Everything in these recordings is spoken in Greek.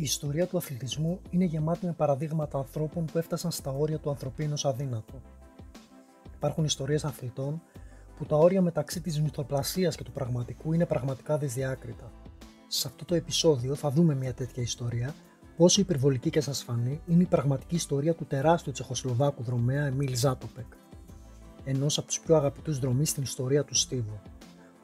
ιστορία του αθλητισμού είναι γεμάτη με παραδείγματα ανθρώπων που έφτασαν στα όρια του ανθρωπίνως αδύνατου. Υπάρχουν ιστορίες αθλητών που τα όρια μεταξύ της μυθοπλασίας και του πραγματικού είναι πραγματικά δυσδιάκριτα. Σε αυτό το επεισόδιο θα δούμε μια τέτοια ιστορία, πόσο υπερβολική και σας φανεί είναι η πραγματική ιστορία του τεράστιου Τσεχοσλοβάκου δρομέα Εμίλ Ζάτοπεκ, ενός από τους πιο αγαπητούς δρομείς στην ιστορία του στίβου.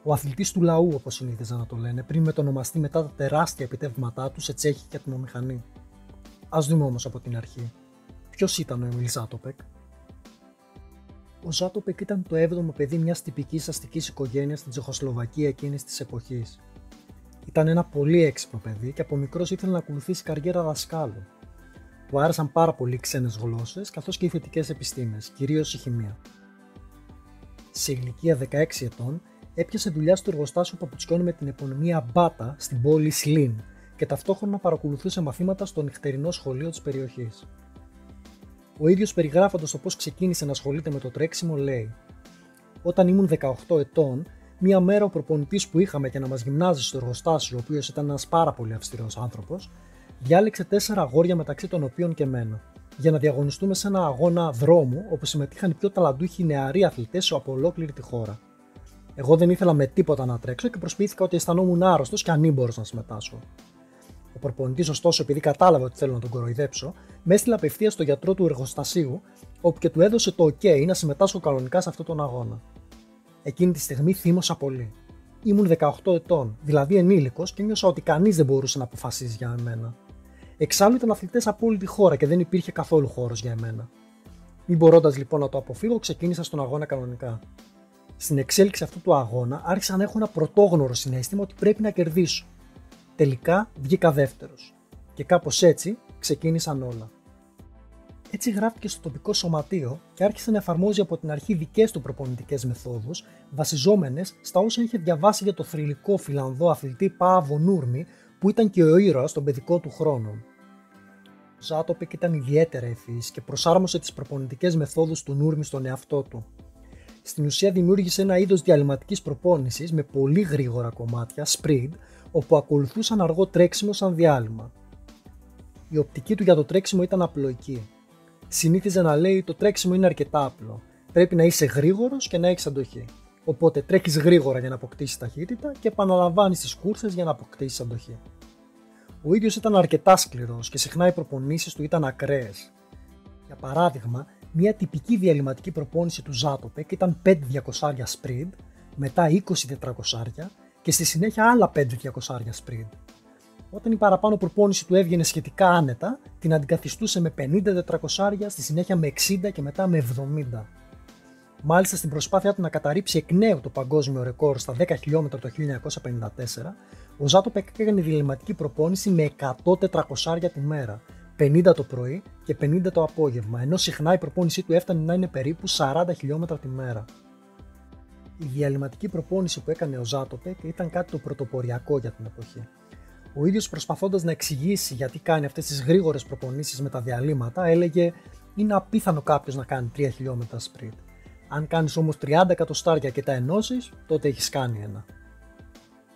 Ο αθλητής του λαού, όπως συνήθιζαν να το λένε, πριν μετονομαστεί μετά τα τεράστια επιτεύγματά του σε τσέχικη ατμομηχανή. Ας δούμε όμως από την αρχή. Ποιος ήταν ο Εμίλ Ζάτοπεκ? Ο Ζάτοπεκ ήταν το 7ο παιδί μιας τυπικής αστικής οικογένειας στην Τσεχοσλοβακία εκείνης της εποχής. Ήταν ένα πολύ έξυπνο παιδί και από μικρός ήθελε να ακολουθήσει καριέρα δασκάλου. Του άρεσαν πάρα πολύ οι ξένες γλώσσες καθώς και οι θετικές επιστήμες, κυρίως η χημεία. Σε ηλικία 16 ετών, έπιασε δουλειά στο εργοστάσιο παπουτσιών με την επωνυμία Μπάτα στην πόλη Σλίν και ταυτόχρονα παρακολουθούσε μαθήματα στο νυχτερινό σχολείο της περιοχής. Ο ίδιος περιγράφοντας το πώς ξεκίνησε να ασχολείται με το τρέξιμο λέει: «Όταν ήμουν 18 ετών, μία μέρα ο προπονητής που είχαμε για να μας γυμνάζει στο εργοστάσιο, ο οποίος ήταν ένας πάρα πολύ αυστηρός άνθρωπος, διάλεξε 4 αγόρια μεταξύ των οποίων και εμένα, για να διαγωνιστούμε σε ένα αγώνα δρόμου όπου συμμετείχαν οι πιο ταλαντούχοι νεαροί αθλητές από ολόκληρη τη χώρα. Εγώ δεν ήθελα με τίποτα να τρέξω και προσποιήθηκα ότι αισθανόμουν άρρωστος και ανήμπορος να συμμετάσχω. Ο προπονητής, ωστόσο, επειδή κατάλαβε ότι θέλω να τον κοροϊδέψω, με έστειλε απευθείας στο γιατρό του εργοστασίου, όπου και του έδωσε το OK να συμμετάσχω κανονικά σε αυτόν τον αγώνα. Εκείνη τη στιγμή θύμωσα πολύ. Ήμουν 18 ετών, δηλαδή ενήλικος, και νιώσα ότι κανείς δεν μπορούσε να αποφασίσει για εμένα. Εξάλλου ήταν αθλητές από όλη τη χώρα και δεν υπήρχε καθόλου χώρος για εμένα. Μην μπορώντας λοιπόν να το αποφύγω, ξεκίνησα στον αγώνα κανονικά. Στην εξέλιξη αυτού του αγώνα άρχισα να έχω ένα πρωτόγνωρο συναίσθημα ότι πρέπει να κερδίσω. Τελικά βγήκα δεύτερος. Και κάπως έτσι ξεκίνησαν όλα. Έτσι γράφτηκε στο τοπικό σωματείο και άρχισε να εφαρμόζει από την αρχή δικές του προπονητικές μεθόδους, βασιζόμενες στα όσα είχε διαβάσει για το θρυλικό Φιλανδό αθλητή Πάαβο Νούρμι, που ήταν και ο ήρωας των παιδικών του χρόνων. Ο Ζάτοπεκ ήταν ιδιαίτερα ευφυής και προσάρμοσε τις προπονητικές μεθόδους του Νούρμι στον εαυτό του. Στην ουσία δημιούργησε ένα είδος διαλυματικής προπόνησης με πολύ γρήγορα κομμάτια, sprint, όπου ακολουθούσαν αργό τρέξιμο σαν διάλειμμα. Η οπτική του για το τρέξιμο ήταν απλοϊκή. Συνήθιζε να λέει: το τρέξιμο είναι αρκετά απλό. Πρέπει να είσαι γρήγορος και να έχεις αντοχή. Οπότε τρέχεις γρήγορα για να αποκτήσεις ταχύτητα και επαναλαμβάνεις τις κούρσες για να αποκτήσεις αντοχή. Ο ίδιος ήταν αρκετά σκληρός και συχνά οι προπονήσεις του ήταν ακραίες. Για παράδειγμα, μια τυπική διαλυματική προπόνηση του Ζάτοπεκ ήταν 5 200 sprint, μετά 20 400 και στη συνέχεια άλλα 5 200 sprint. Όταν η παραπάνω προπόνηση του έβγαινε σχετικά άνετα, την αντικαθιστούσε με 50 400, στη συνέχεια με 60 και μετά με 70. Μάλιστα, στην προσπάθειά του να καταρρύψει εκ νέου το παγκόσμιο ρεκόρ στα 10 χιλιόμετρα το 1954, ο Ζάτοπεκ έκανε διαλυματική προπόνηση με 100 400 τη μέρα, 50 το πρωί και 50 το απόγευμα, ενώ συχνά η προπόνησή του έφτανε να είναι περίπου 40 χιλιόμετρα τη μέρα. Η διαλυματική προπόνηση που έκανε ο Ζάτοπεκ ήταν κάτι το πρωτοποριακό για την εποχή. Ο ίδιος, προσπαθώντας να εξηγήσει γιατί κάνει αυτές τις γρήγορες προπονήσεις με τα διαλύματα, έλεγε: «Είναι απίθανο κάποιος να κάνει 3 χιλιόμετρα sprint. Αν κάνεις όμως 30 εκατοστάρια και τα ενώσεις, τότε έχεις κάνει ένα».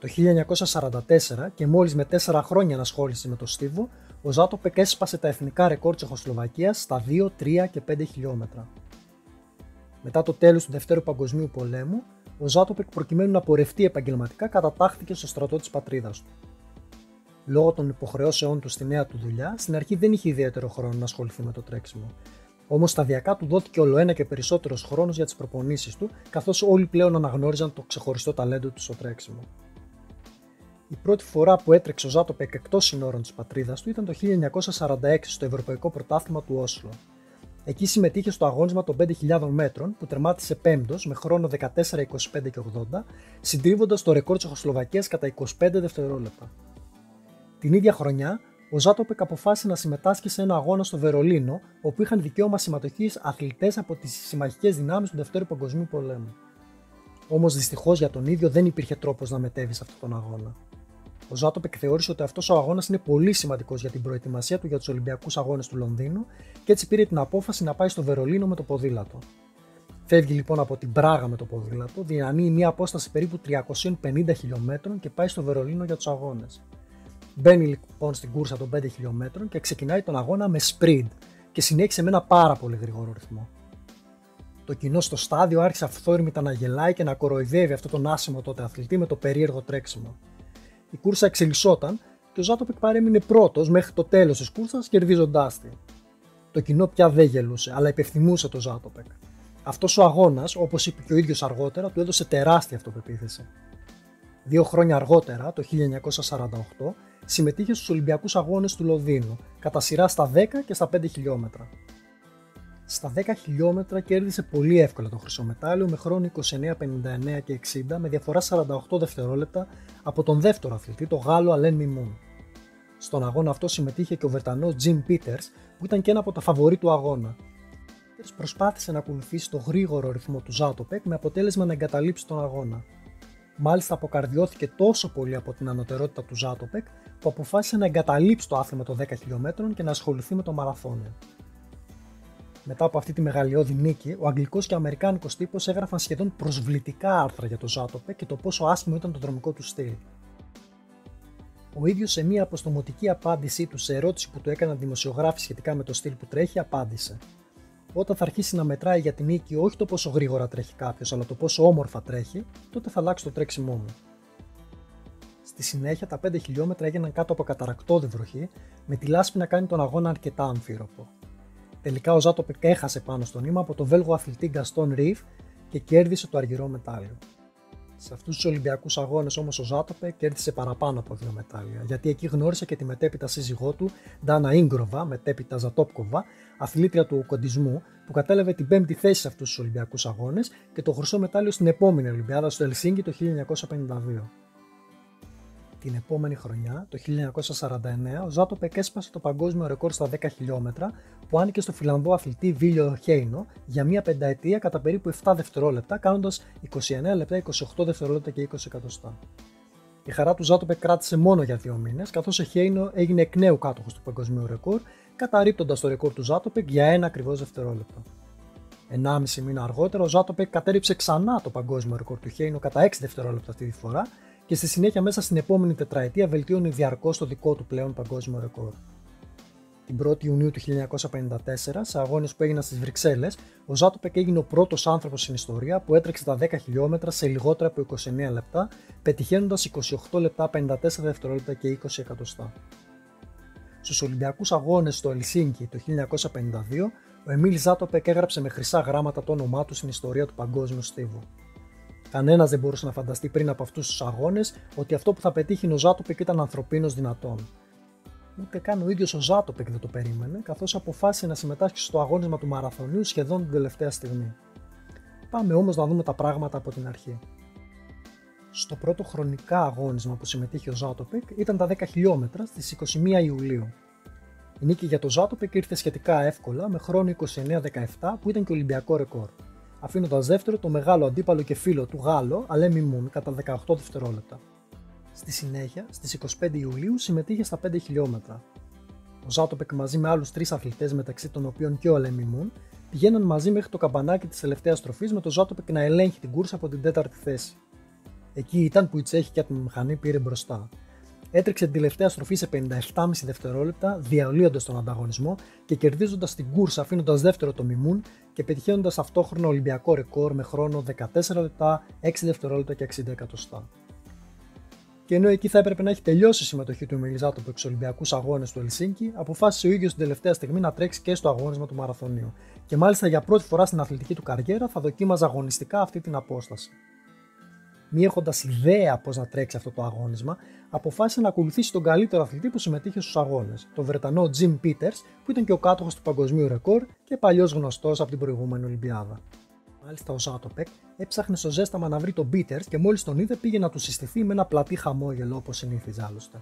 Το 1944 και μόλις με 4 χρόνια ενασχόληση με το στίβο, ο Ζάτοπεκ έσπασε τα εθνικά ρεκόρ Τσεχοσλοβακίας στα 2, 3 και 5 χιλιόμετρα. Μετά το τέλος του Δευτέρου Παγκοσμίου Πολέμου, ο Ζάτοπεκ, προκειμένου να πορευτεί επαγγελματικά, κατατάχθηκε στο στρατό της πατρίδας του. Λόγω των υποχρεώσεών του στη νέα του δουλειά, στην αρχή δεν είχε ιδιαίτερο χρόνο να ασχοληθεί με το τρέξιμο. Όμως σταδιακά του δόθηκε ολοένα και περισσότερος χρόνος για τις προπονήσεις του, καθώς όλοι πλέον αναγνώριζαν το ξεχωριστό ταλέντο του στο τρέξιμο. Η πρώτη φορά που έτρεξε ο Ζάτοπεκ εκτός συνόρων της πατρίδας του ήταν το 1946 στο Ευρωπαϊκό Πρωτάθλημα του Όσλο. Εκεί συμμετείχε στο αγώνισμα των 5.000 μέτρων που τερμάτισε πέμπτος με χρόνο 14, 25 και 80, συντρίβοντας το ρεκόρ Τσεχοσλοβακίας κατά 25 δευτερόλεπτα. Την ίδια χρονιά, ο Ζάτοπεκ αποφάσισε να συμμετάσχει σε ένα αγώνα στο Βερολίνο, όπου είχαν δικαίωμα συμμετοχής αθλητές από τις συμμαχικές δυνάμεις του Δευτέρου Παγκοσμίου Πολέμου. Όμως δυστυχώς για τον ίδιο δεν υπήρχε τρόπος να μετέβει σε αυτόν τον αγώνα. Ο Ζάτοπεκ θεώρησε ότι αυτός ο αγώνας είναι πολύ σημαντικός για την προετοιμασία του για τους Ολυμπιακούς Αγώνες του Λονδίνου και έτσι πήρε την απόφαση να πάει στο Βερολίνο με το ποδήλατο. Φεύγει λοιπόν από την Πράγα με το ποδήλατο, διανύει μια απόσταση περίπου 350 χιλιόμετρων και πάει στο Βερολίνο για τους αγώνες. Μπαίνει λοιπόν στην κούρσα των 5 χιλιόμετρων και ξεκινάει τον αγώνα με sprint και συνέχισε με ένα πάρα πολύ γρήγορο ρυθμό. Το κοινό στο στάδιο άρχισε αυθόρμητα να γελάει και να κοροϊδεύει αυτόν τον άσημο τότε αθλητή με το περίεργο τρέξιμο. Η κούρσα εξελισσόταν και ο Ζάτοπεκ παρέμεινε πρώτος μέχρι το τέλος της κούρσας, κερδίζοντάς τη. Το κοινό πια δεν γελούσε, αλλά υπευθυμούσε τον Ζάτοπεκ. Αυτός ο αγώνας, όπως είπε και ο ίδιος αργότερα, του έδωσε τεράστια αυτοπεποίθηση. 2 χρόνια αργότερα, το 1948, συμμετείχε στους Ολυμπιακούς Αγώνες του Λονδίνου, κατά σειρά στα 10 και στα 5 χιλιόμετρα. Στα 10 χιλιόμετρα κέρδισε πολύ εύκολα το χρυσό μετάλλιο με χρόνο 29:59 και 60 με διαφορά 48 δευτερόλεπτα από τον δεύτερο αθλητή, τον Γάλλο Αλέν Μιμούν. Στον αγώνα αυτό συμμετείχε και ο Βρετανός Jim Peters, που ήταν και ένα από τα φαβορί του αγώνα. Ο Peters προσπάθησε να ακολουθήσει το γρήγορο ρυθμό του Ζάτοπεκ με αποτέλεσμα να εγκαταλείψει τον αγώνα. Μάλιστα αποκαρδιώθηκε τόσο πολύ από την ανωτερότητα του Ζάτοπεκ που αποφάσισε να εγκαταλείψει το άθλημα των 10 χιλιόμετρων και να ασχοληθεί με το μαραθώνιο. Μετά από αυτή τη μεγαλειώδη νίκη, ο αγγλικός και αμερικάνικος τύπος έγραφαν σχεδόν προσβλητικά άρθρα για τον Ζάτοπεκ και το πόσο άσχημο ήταν το δρομικό του στυλ. Ο ίδιος σε μια αποστομωτική απάντησή του σε ερώτηση που του έκαναν δημοσιογράφοι σχετικά με το στυλ που τρέχει, απάντησε: «Όταν θα αρχίσει να μετράει για την νίκη όχι το πόσο γρήγορα τρέχει κάποιος, αλλά το πόσο όμορφα τρέχει, τότε θα αλλάξει το τρέξιμό μου». Στη συνέχεια, τα 5 χιλιόμετρα έγιναν κάτω από καταρρακτώδη βροχή, με τη λάσπη να κάνει τον αγώνα αρκετά αμφίροπο. Τελικά ο Ζάτοπεκ έχασε πάνω στον ύμα από τον Βέλγο αθλητή Γκαστόν Ρίβ και κέρδισε το αργυρό μετάλλιο. Σε αυτούς τους Ολυμπιακούς Αγώνες όμως ο Ζάτοπεκ κέρδισε παραπάνω από 2 μετάλλια, γιατί εκεί γνώρισε και τη μετέπειτα σύζυγό του, Ντάνα Ίγκροβα, μετέπειτα Ζατόπκοβα, αθλήτρια του κοντισμού, που κατέλαβε την 5η θέση σε αυτούς τους Ολυμπιακούς Αγώνες και το χρυσό μετάλλιο στην επόμενη Ολυμπιάδα στο Ελσίνκι το 1952. Την επόμενη χρονιά, το 1949, ο Ζάτοπεκ έσπασε το παγκόσμιο ρεκόρ στα 10 χιλιόμετρα που άνοικε στο Φιλανδό αθλητή Βίλιο Χέινο για μία πενταετία κατά περίπου 7 δευτερόλεπτα, κάνοντας 29 λεπτά, 28 δευτερόλεπτα και 20 εκατοστά. Η χαρά του Ζάτοπεκ κράτησε μόνο για 2 μήνες, καθώς ο Χέινο έγινε εκ νέου κάτοχος του παγκοσμίου ρεκόρ, καταρρίπτοντας το ρεκόρ του Ζάτοπεκ για 1 ακριβώς δευτερόλεπτο. 1,5 μήνα αργότερα, ο Ζάτοπεκ κατέρριψε ξανά το παγκόσμιο ρεκόρ του Χέινο κατά 6 δευτερόλεπτα αυτή τη φορά και στη συνέχεια μέσα στην επόμενη τετραετία βελτίωνε διαρκώς το δικό του πλέον παγκόσμιο ρεκόρ. Την 1η Ιουνίου του 1954, σε αγώνες που έγιναν στις Βρυξέλλες, ο Ζάτοπεκ έγινε ο πρώτος άνθρωπος στην ιστορία που έτρεξε τα 10 χιλιόμετρα σε λιγότερα από 29 λεπτά, πετυχαίνοντας 28 λεπτά, 54 δευτερόλεπτα και 20 εκατοστά. Στους Ολυμπιακούς Αγώνες στο Ελσίνκι το 1952, ο Εμίλ Ζάτοπεκ έγραψε με χρυσά γράμματα το όνομά του στην ιστορία του παγκόσμιου στίβου. Κανένας δεν μπορούσε να φανταστεί πριν από αυτούς τους αγώνες ότι αυτό που θα πετύχει ο Ζάτοπεκ ήταν ανθρωπίνος δυνατόν. Ούτε καν ο ίδιος ο Ζάτοπεκ δεν το περίμενε, καθώς αποφάσισε να συμμετάσχει στο αγώνισμα του μαραθωνίου σχεδόν την τελευταία στιγμή. Πάμε όμως να δούμε τα πράγματα από την αρχή. Στο πρώτο χρονικά αγώνισμα που συμμετείχε ο Ζάτοπεκ ήταν τα 10 χιλιόμετρα στις 21 Ιουλίου. Η νίκη για τον Ζάτοπεκ ήρθε σχετικά εύκολα με χρόνο 29-17 που ήταν και Ολυμπιακό ρεκόρ, αφήνοντας δεύτερο το μεγάλο αντίπαλο και φίλο του Γάλλο Αλέν Μιμούν κατά 18 δευτερόλεπτα. Στη συνέχεια, στις 25 Ιουλίου συμμετείχε στα 5 χιλιόμετρα. Ο Ζάτοπεκ μαζί με άλλους 3 αθλητές, μεταξύ των οποίων και ο Αλέν Μιμούν, πηγαίναν μαζί μέχρι το καμπανάκι της τελευταίας στροφής με τον Ζάτοπεκ να ελέγχει την κούρσα από την 4η θέση. Εκεί ήταν που η τσέχικη ατμομηχανή πήρε μπροστά. Έτρεξε την τελευταία στροφή σε 57,5 δευτερόλεπτα, διαλύοντας τον ανταγωνισμό και κερδίζοντας την κούρσα, αφήνοντας δεύτερο το Μιμούν και πετυχαίνοντας ταυτόχρονα Ολυμπιακό ρεκόρ με χρόνο 14 λεπτά, 6 δευτερόλεπτα και 60 εκατοστά. Και ενώ εκεί θα έπρεπε να έχει τελειώσει η συμμετοχή του Εμίλ Ζάτοπεκ στους Ολυμπιακούς Αγώνες του Ελσίνκι, αποφάσισε ο ίδιος την τελευταία στιγμή να τρέξει και στο αγώνισμα του μαραθωνίου. Και μάλιστα για πρώτη φορά στην αθλητική του καριέρα θα δοκίμαζε αγωνιστικά αυτή την απόσταση. Μη έχοντας ιδέα πώς να τρέξει αυτό το αγώνισμα, αποφάσισε να ακολουθήσει τον καλύτερο αθλητή που συμμετείχε στους αγώνες, τον Βρετανό Jim Peters, που ήταν και ο κάτοχος του παγκοσμίου ρεκόρ και παλιός γνωστός από την προηγούμενη Ολυμπιάδα. Μάλιστα, ο Ζάτοπεκ έψαχνε στο ζέσταμα να βρει τον Peters και μόλις τον είδε πήγε να του συστηθεί με ένα πλατή χαμόγελο όπως συνήθιζε άλλωστε.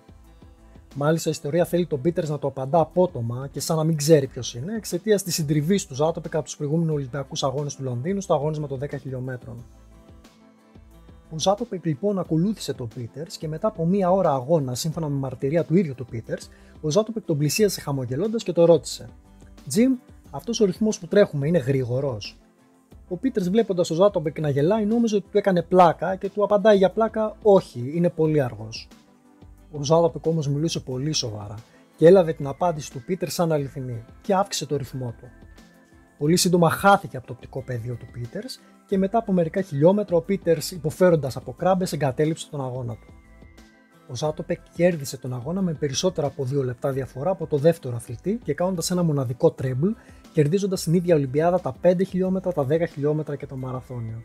Μάλιστα, η ιστορία θέλει τον Peters να το απαντά απότομα και σαν να μην ξέρει ποιος είναι, εξαιτίας της συντριβής του Ζάτοπεκ από τους προηγούμενους Ολυμπιακούς Αγώνες του Λονδίνου στο αγώνισμα των 10 χιλιόμετρων. Ο Ζάτοπεκ λοιπόν ακολούθησε τον Peters και μετά από μία ώρα αγώνα, σύμφωνα με μαρτυρία του ίδιου του Peters, ο Ζάτοπεκ τον πλησίασε χαμογελώντας και το ρώτησε: «Jim, αυτός ο ρυθμός που τρέχουμε είναι γρήγορος?» Ο Peters, βλέποντας τον Ζάτοπεκ να γελάει, νόμιζε ότι του έκανε πλάκα και του απαντάει για πλάκα: «Όχι, είναι πολύ αργός». Ο Ζάτοπεκ όμως μιλούσε πολύ σοβαρά και έλαβε την απάντηση του Πίτερ σαν αληθινή και αύξησε το ρυθμό του. Πολύ σύντομα χάθηκε από το οπτικό πεδίο του Πίτερς και μετά από μερικά χιλιόμετρα ο Πίτερς, υποφέροντας από κράμπες, εγκατέλειψε τον αγώνα του. Ο Ζάτοπεκ κέρδισε τον αγώνα με περισσότερα από 2 λεπτά διαφορά από το δεύτερο αθλητή και κάνοντας ένα μοναδικό τρέμπλ, κερδίζοντας την ίδια Ολυμπιάδα τα 5 χιλιόμετρα, τα 10 χιλιόμετρα και το μαραθώνιο.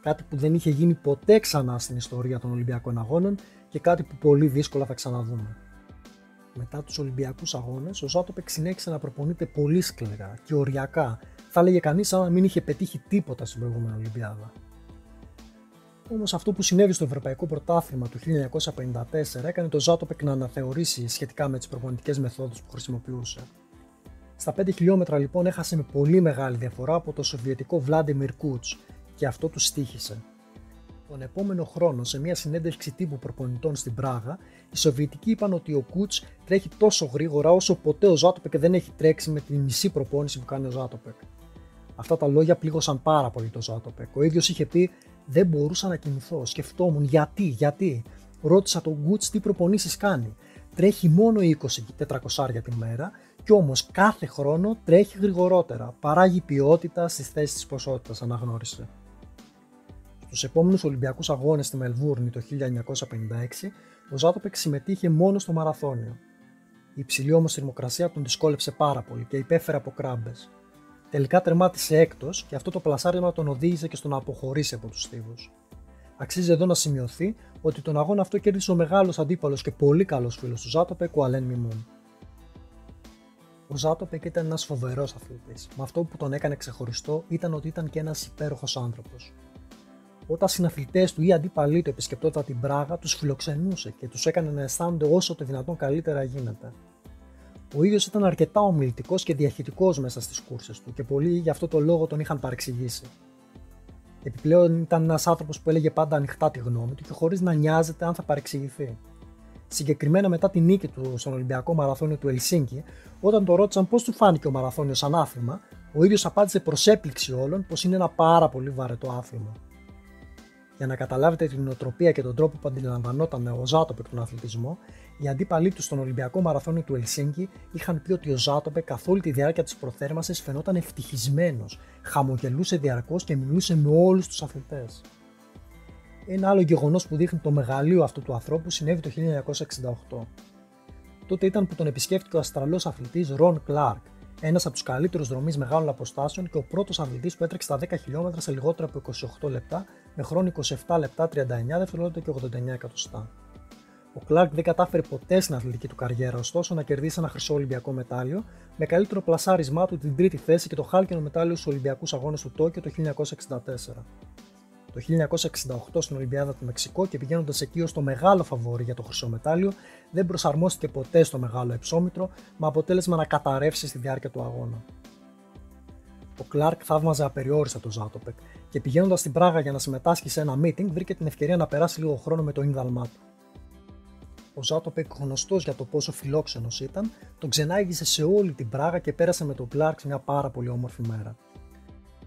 Κάτι που δεν είχε γίνει ποτέ ξανά στην ιστορία των Ολυμπιακών Αγώνων και κάτι που πολύ δύσκολα θα ξαναδούμε. Μετά τους Ολυμπιακούς Αγώνες, ο Ζάτοπεκ συνέχισε να προπονείται πολύ σκληρά και οριακά, θα έλεγε κανείς σαν να μην είχε πετύχει τίποτα στην προηγούμενη Ολυμπιάδα. Όμως αυτό που συνέβη στο Ευρωπαϊκό Πρωτάθλημα του 1954 έκανε τον Ζάτοπεκ να αναθεωρήσει σχετικά με τις προπονητικές μεθόδους που χρησιμοποιούσε. Στα 5 χιλιόμετρα λοιπόν έχασε με πολύ μεγάλη διαφορά από το σοβιετικό Βλάντιμιρ Κούτς και αυτό του στοίχησε. Τον επόμενο χρόνο, σε μια συνέντευξη τύπου προπονητών στην Πράγα, οι Σοβιετικοί είπαν ότι ο Κούτς τρέχει τόσο γρήγορα όσο ποτέ ο Ζάτοπεκ δεν έχει τρέξει με τη μισή προπόνηση που κάνει ο Ζάτοπεκ. Αυτά τα λόγια πλήγωσαν πάρα πολύ τον Ζάτοπεκ. Ο ίδιος είχε πει: «Δεν μπορούσα να κινηθώ. Σκεφτόμουν γιατί. Ρώτησα τον Κούτς τι προπονήσεις κάνει. Τρέχει μόνο 20-400 τη μέρα κι όμως κάθε χρόνο τρέχει γρηγορότερα. Παράγει ποιότητα στις θέσεις της ποσότητας», αναγνώρισε. Στους επόμενους Ολυμπιακούς Αγώνες στη Μελβούρνη το 1956, ο Ζάτοπεκ συμμετείχε μόνο στο μαραθώνιο. Η υψηλή όμως θερμοκρασία τον δυσκόλεψε πάρα πολύ και υπέφερε από κράμπες. Τελικά τερμάτισε έκτος και αυτό το πλασάρισμα τον οδήγησε και στο να αποχωρήσει από τους στίβους. Αξίζει εδώ να σημειωθεί ότι τον αγώνα αυτό κέρδισε ο μεγάλος αντίπαλος και πολύ καλός φίλος του Ζάτοπεκ, ο Αλέν Μιμούν. Ο Ζάτοπεκ ήταν ένας φοβερός αθλητής, με αυτό που τον έκανε ξεχωριστό ήταν ότι ήταν και ένας υπέροχος άνθρωπος. Όταν συναθλητές του ή αντίπαλοι του επισκεπτόταν την Πράγα, τους φιλοξενούσε και τους έκανε να αισθάνονται όσο το δυνατόν καλύτερα γίνεται. Ο ίδιος ήταν αρκετά ομιλητικός και διαχειτικός μέσα στις κούρσες του και πολλοί γι' αυτό το λόγο τον είχαν παρεξηγήσει. Επιπλέον ήταν ένας άνθρωπος που έλεγε πάντα ανοιχτά τη γνώμη του και χωρίς να νοιάζεται αν θα παρεξηγηθεί. Συγκεκριμένα μετά τη νίκη του στον Ολυμπιακό Μαραθώνιο του Ελσίνκι, όταν τον ρώτησαν πώς του φάνηκε ο μαραθώνιος σαν άθλημα, ο ίδιος απάντησε προς έκπληξη όλων πως είναι ένα πάρα πολύ βαρετό άθλημα. Για να καταλάβετε την νοοτροπία και τον τρόπο που αντιλαμβανόταν ο Ζάτοπεκ τον αθλητισμό, οι αντίπαλοι του στον Ολυμπιακό Μαραθώνιο του Ελσίνκι είχαν πει ότι ο Ζάτοπεκ καθ' όλη τη διάρκεια της προθέρμανσης φαινόταν ευτυχισμένος, χαμογελούσε διαρκώς και μιλούσε με όλους τους αθλητές. Ένα άλλο γεγονός που δείχνει το μεγαλείο αυτού του ανθρώπου συνέβη το 1968. Τότε ήταν που τον επισκέφτηκε ο Αυστραλός αθλητής Ρον Κλάρκ, ένας από τους καλύτερους δρομείς μεγάλων αποστάσεων και ο πρώτος αθλητής που έτρεξε τα 10 χιλιόμετρα σε λιγότερο από 28 λεπτά, με χρόνο 27 λεπτά 39 δευτερόλεπτα και 89 εκατοστά. Ο Κλάρκ δεν κατάφερε ποτέ στην αθλητική του καριέρα, ωστόσο, να κερδίσει ένα χρυσό Ολυμπιακό μετάλλιο, με καλύτερο πλασάρισμά του την τρίτη θέση και το χάλκινο μετάλλιο στους Ολυμπιακούς Αγώνες του Τόκιο το 1964. Το 1968 στην Ολυμπιάδα του Μεξικό και πηγαίνοντας εκεί ως το μεγάλο φαβόρι για το χρυσό μετάλλιο, δεν προσαρμόστηκε ποτέ στο μεγάλο υψόμετρο, με αποτέλεσμα να καταρρεύσει στη διάρκεια του αγώνα. Ο Κλάρκ θαύμαζε απεριόριστα τον Ζάτοπεκ και πηγαίνοντας στην Πράγα για να συμμετάσχει σε ένα meeting, βρήκε την ευκαιρία να περάσει λίγο χρόνο με το ίνδαλμά του. Ο Ζάτοπεκ, γνωστός για το πόσο φιλόξενος ήταν, τον ξενάγησε σε όλη την Πράγα και πέρασε με τον Κλάρκ σε μια πάρα πολύ όμορφη μέρα.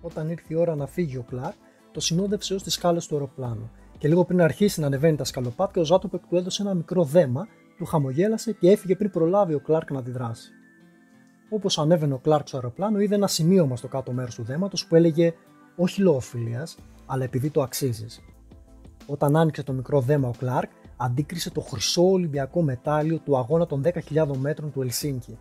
Όταν ήρθε η ώρα να φύγει ο Κλάρκ, το συνόδευσε ως τις σκάλες του αεροπλάνου και λίγο πριν αρχίσει να ανεβαίνει τα σκαλοπάτια, ο Ζάτοπεκ του έδωσε ένα μικρό δέμα, του χαμογέλασε και έφυγε πριν προλάβει ο Κλάρκ να αντιδράσει. Όπως ανέβαινε ο Κλάρκ στο αεροπλάνο, είδε ένα σημείωμα στο κάτω μέρος του δέματος που έλεγε «Όχι λόγω φιλίας, αλλά επειδή το αξίζεις». Όταν άνοιξε το μικρό δέμα ο Κλάρκ, αντίκρισε το χρυσό Ολυμπιακό μετάλλιο του αγώνα των 10.000 μέτρων του Ελσίνκι.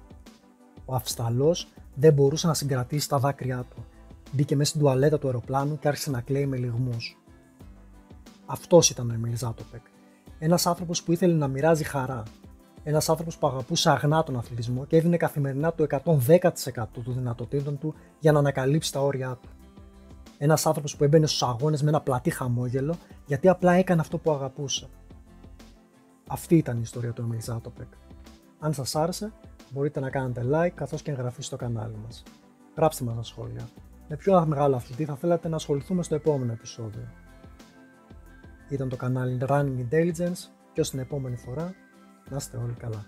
Ο Αυστραλός δεν μπορούσε να συγκρατήσει τα δάκρυά του. Μπήκε μέσα στην τουαλέτα του αεροπλάνου και άρχισε να κλαίει με λυγμούς. Αυτός ήταν ο Εμίλ Ζάτοπεκ. Ένας άνθρωπος που ήθελε να μοιράζει χαρά. Ένας άνθρωπος που αγαπούσε αγνά τον αθλητισμό και έδινε καθημερινά το 110% των δυνατοτήτων του για να ανακαλύψει τα όρια του. Ένας άνθρωπος που έμπαινε στους αγώνες με ένα πλατή χαμόγελο γιατί απλά έκανε αυτό που αγαπούσε. Αυτή ήταν η ιστορία του Εμίλ Ζάτοπεκ. Αν σας άρεσε, μπορείτε να κάνετε like καθώς και εγγραφή στο κανάλι μας. Γράψτε μας στα σχόλια. Με ποιο μεγάλο αθλητή θα θέλατε να ασχοληθούμε στο επόμενο επεισόδιο. Ήταν το κανάλι Running Intelligence και ως την επόμενη φορά, να είστε όλοι καλά.